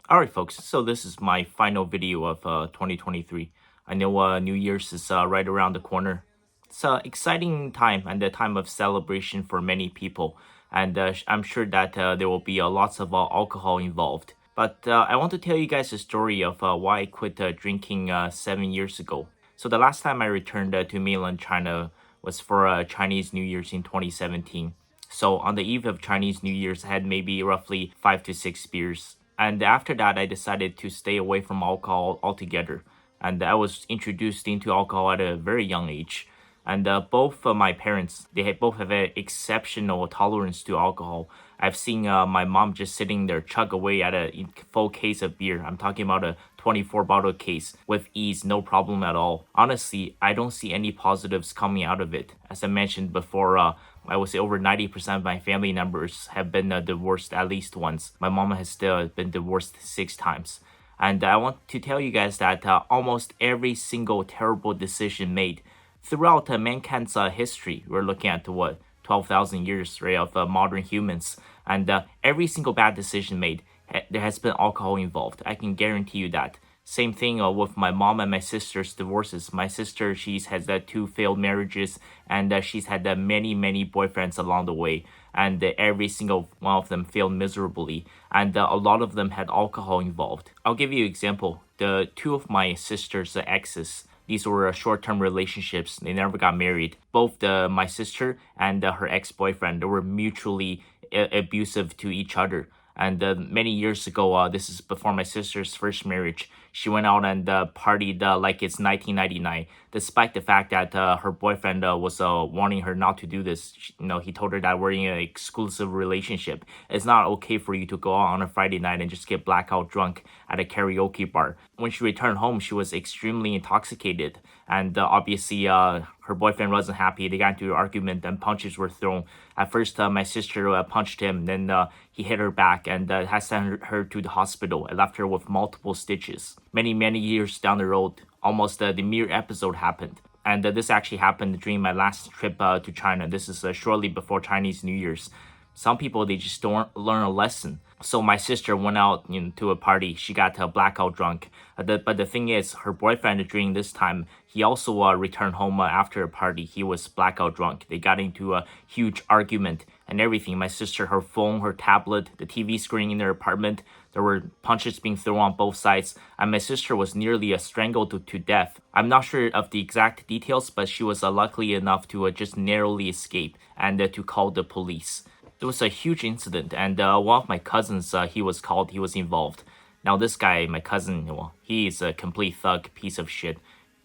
Alright folks, so this is my final video of 2023. I know New Year's is right around the corner. It's an exciting time and a time of celebration for many people. And I'm sure that there will be lots of alcohol involved. But I want to tell you guys a story of why I quit drinking 7 years ago. So the last time I returned to mainland China was for Chinese New Year's in 2017. So on the eve of Chinese New Year's, I had maybe roughly 5 to 6 beers. And after that, I decided to stay away from alcohol altogether. And I was introduced into alcohol at a very young age. And both my parents, both have an exceptional tolerance to alcohol. I've seen my mom just sitting there chug away at a full case of beer. I'm talking about a 24 bottle case with ease, no problem at all. Honestly, I don't see any positives coming out of it. As I mentioned before, I would say over 90% of my family members have been divorced at least once. My mom has still been divorced 6 times. And I want to tell you guys that almost every single terrible decision made throughout mankind's history, we're looking at what, 12,000 years, right, of modern humans. And every single bad decision made, there has been alcohol involved. I can guarantee you that. Same thing with my mom and my sister's divorces. My sister, she's has 2 failed marriages, and she's had many boyfriends along the way. And every single one of them failed miserably. And a lot of them had alcohol involved. I'll give you an example. The 2 of my sister's exes, these were short-term relationships. They never got married. Both my sister and her ex-boyfriend, they were mutually abusive to each other. And many years ago, this is before my sister's first marriage, she went out and partied like it's 1999, despite the fact that her boyfriend was warning her not to do this. He told her that we're in an exclusive relationship. It's not okay for you to go out on a Friday night and just get blackout drunk at a karaoke bar. When she returned home, she was extremely intoxicated. And obviously, her boyfriend wasn't happy. They got into an argument and punches were thrown. At first, my sister punched him. Then he hit her back and had sent her to the hospital and left her with multiple stitches. Many years down the road, almost the mirror episode happened. And this actually happened during my last trip to China. This is shortly before Chinese New Year's. Some people, they just don't learn a lesson. So my sister went out to a party. She got blackout drunk. But the thing is, her boyfriend during this time, he also returned home after a party. He was blackout drunk. They got into a huge argument and everything. My sister, her phone, her tablet, the TV screen in their apartment, there were punches being thrown on both sides. And my sister was nearly strangled to death. I'm not sure of the exact details, but she was lucky enough to just narrowly escape and to call the police. It was a huge incident, and one of my cousins, he was involved. Now this guy, my cousin, well, he is a complete thug, piece of shit.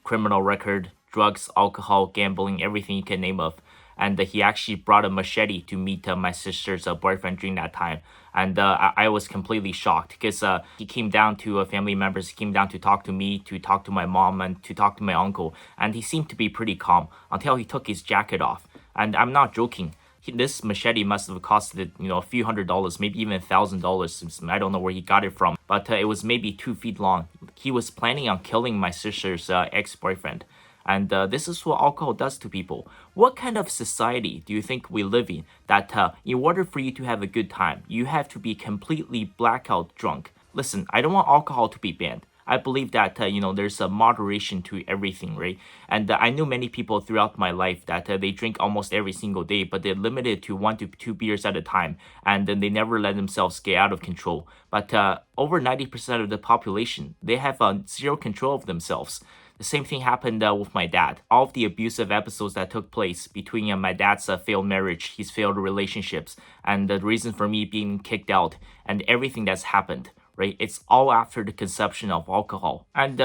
Criminal record, drugs, alcohol, gambling, everything you can name of. And he actually brought a machete to meet my sister's boyfriend during that time. And I was completely shocked because he came down to family members. He came down to talk to me, to talk to my mom, and to talk to my uncle. And he seemed to be pretty calm until he took his jacket off. And I'm not joking. This machete must have costed, a few $100s, maybe even $1,000. I don't know where he got it from, but it was maybe 2 feet long. He was planning on killing my sister's ex-boyfriend. And this is what alcohol does to people. What kind of society do you think we live in that in order for you to have a good time, you have to be completely blackout drunk? Listen, I don't want alcohol to be banned. I believe that, there's a moderation to everything, right? And I know many people throughout my life that they drink almost every single day, but they're limited to 1 to 2 beers at a time. And then they never let themselves get out of control. But over 90% of the population, they have zero control of themselves. The same thing happened with my dad. All of the abusive episodes that took place between my dad's failed marriage, his failed relationships, and the reason for me being kicked out, and everything that's happened. Right? It's all after the consumption of alcohol. And,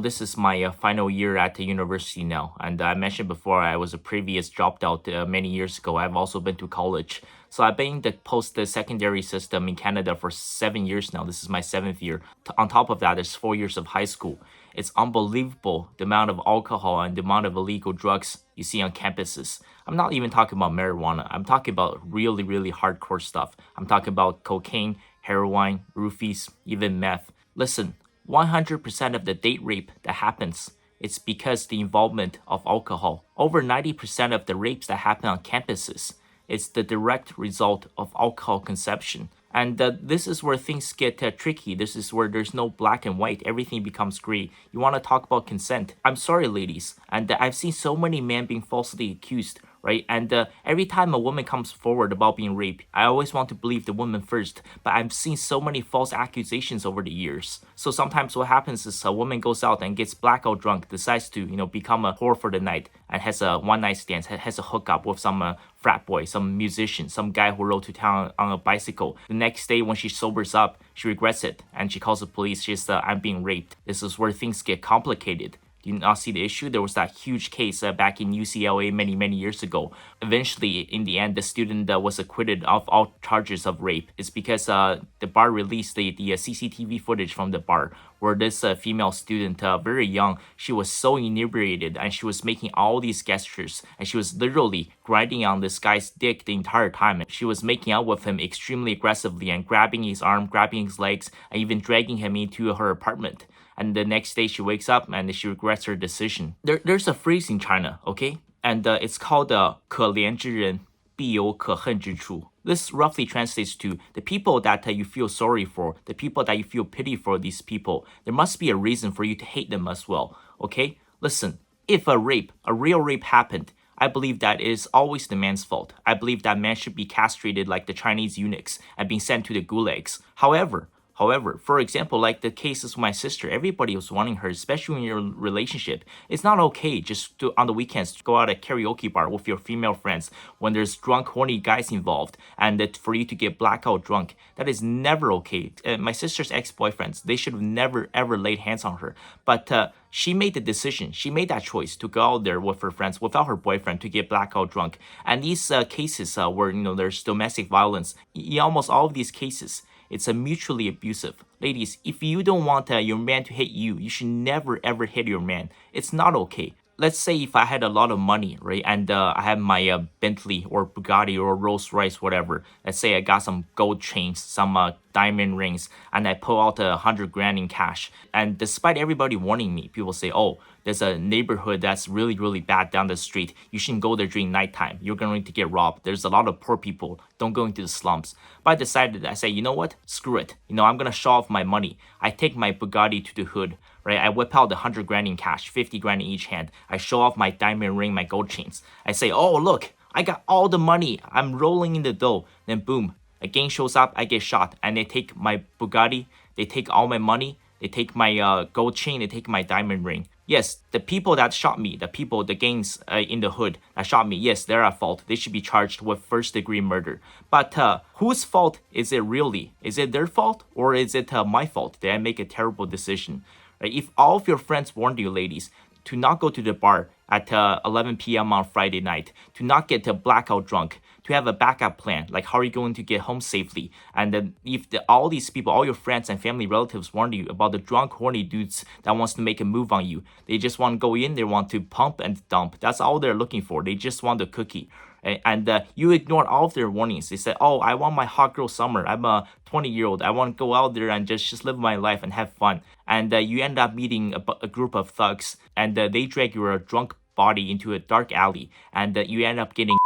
this is my final year at the university now. And I mentioned before, I was a previous dropped out many years ago. I've also been to college. So I've been in the post-secondary system in Canada for 7 years now. This is my 7th year. On top of that, there's 4 years of high school. It's unbelievable the amount of alcohol and the amount of illegal drugs you see on campuses. I'm not even talking about marijuana. I'm talking about really hardcore stuff. I'm talking about cocaine, heroin, roofies, even meth. Listen, 100% of the date rape that happens, it's because the involvement of alcohol. Over 90% of the rapes that happen on campuses, it's the direct result of alcohol consumption. And this is where things get tricky. This is where there's no black and white. Everything becomes gray. You want to talk about consent? I'm sorry, ladies. And I've seen so many men being falsely accused, right? And every time a woman comes forward about being raped, I always want to believe the woman first. But I've seen so many false accusations over the years. So sometimes what happens is a woman goes out and gets blackout drunk, decides to, become a whore for the night, and has a one-night stand, has a hookup with some frat boy, some musician, some guy who rode to town on a bicycle. The next day when she sobers up, she regrets it and she calls the police. She's I'm being raped. This is where things get complicated. Do you not see the issue? There was that huge case back in UCLA many years ago. Eventually, in the end, the student was acquitted of all charges of rape. It's because the bar released the CCTV footage from the bar where this female student, very young, she was so inebriated and she was making all these gestures and she was literally grinding on this guy's dick the entire time. She was making out with him extremely aggressively and grabbing his arm, grabbing his legs, and even dragging him into her apartment. And the next day she wakes up and she regrets her decision. There's a phrase in China, okay? And it's called 可怜之人必有可恨之处. This roughly translates to the people that you feel sorry for, the people that you feel pity for these people. There must be a reason for you to hate them as well, okay? Listen, if a real rape happened, I believe that it is always the man's fault. I believe that man should be castrated like the Chinese eunuchs and being sent to the gulags. However, for example, like the cases with my sister, everybody was wanting her, especially in your relationship. It's not okay just to, on the weekends, to go out at a karaoke bar with your female friends when there's drunk, horny guys involved, and that for you to get blackout drunk. That is never okay. My sister's ex-boyfriends, they should have never, ever laid hands on her. But she made the decision, she made that choice to go out there with her friends without her boyfriend to get blackout drunk. And these cases where, there's domestic violence, in almost all of these cases, it's a mutually abusive. Ladies, if you don't want your man to hit you, you should never ever hit your man. It's not okay. Let's say if I had a lot of money, right, and I have my Bentley or Bugatti or Rolls Royce, whatever. Let's say I got some gold chains, some diamond rings, and I pull out 100 grand in cash. And despite everybody warning me, people say, oh, there's a neighborhood that's really bad down the street. You shouldn't go there during nighttime. You're going to get robbed. There's a lot of poor people. Don't go into the slums. But I decided, I say, you know what? Screw it. I'm going to show off my money. I take my Bugatti to the hood, right? I whip out 100 grand in cash, 50 grand in each hand. I show off my diamond ring, my gold chains. I say, oh, look, I got all the money. I'm rolling in the dough. Then boom, a gang shows up, I get shot. And they take my Bugatti, they take all my money, they take my gold chain, they take my diamond ring. Yes, the people that shot me, the gangs in the hood that shot me, yes, they're at fault. They should be charged with first-degree murder. But whose fault is it really? Is it their fault or is it my fault? Did I make a terrible decision? Right? If all of your friends warned you, ladies, to not go to the bar at 11 p.m. on Friday night, to not get blackout drunk, to have a backup plan, like how are you going to get home safely? And then if all these people, all your friends and family relatives warned you about the drunk, horny dudes that wants to make a move on you, they just want to go in, they want to pump and dump. That's all they're looking for. They just want the cookie. And you ignored all of their warnings. They said, oh, I want my hot girl summer. I'm a 20-year-old. I want to go out there and just live my life and have fun. And you end up meeting a group of thugs, and they drag your drunk body into a dark alley, and you end up getting.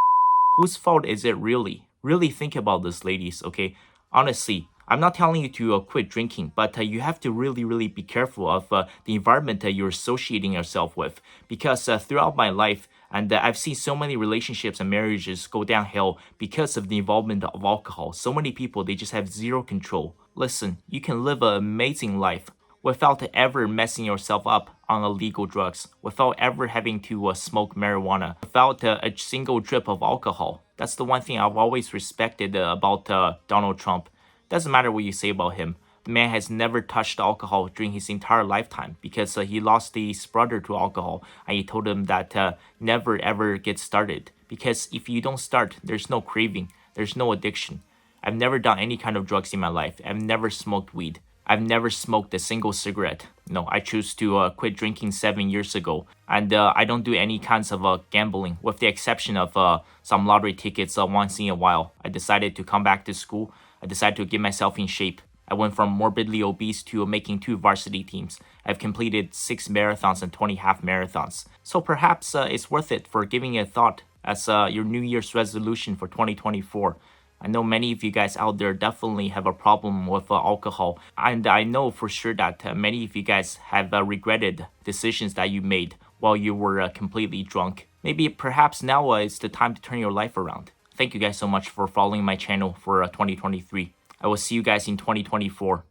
Whose fault is it really? Really think about this, ladies, okay? Honestly, I'm not telling you to quit drinking, but you have to really be careful of the environment that you're associating yourself with. Because throughout my life, and I've seen so many relationships and marriages go downhill because of the involvement of alcohol. So many people, they just have zero control. Listen, you can live an amazing life without ever messing yourself up on illegal drugs, without ever having to smoke marijuana, without a single drip of alcohol. That's the one thing I've always respected about Donald Trump. Doesn't matter what you say about him. The man has never touched alcohol during his entire lifetime because he lost his brother to alcohol, and he told him that never ever get started. Because if you don't start, there's no craving, there's no addiction. I've never done any kind of drugs in my life. I've never smoked weed. I've never smoked a single cigarette. No, I choose to quit drinking 7 years ago. And I don't do any kinds of gambling, with the exception of some lottery tickets once in a while. I decided to come back to school. I decided to get myself in shape. I went from morbidly obese to making 2 varsity teams. I've completed 6 marathons and 20 half marathons. So perhaps it's worth it for giving it a thought as your New Year's resolution for 2024. I know many of you guys out there definitely have a problem with alcohol, and I know for sure that many of you guys have regretted decisions that you made while you were completely drunk. Maybe perhaps now is the time to turn your life around. Thank you guys so much for following my channel for 2023. I will see you guys in 2024.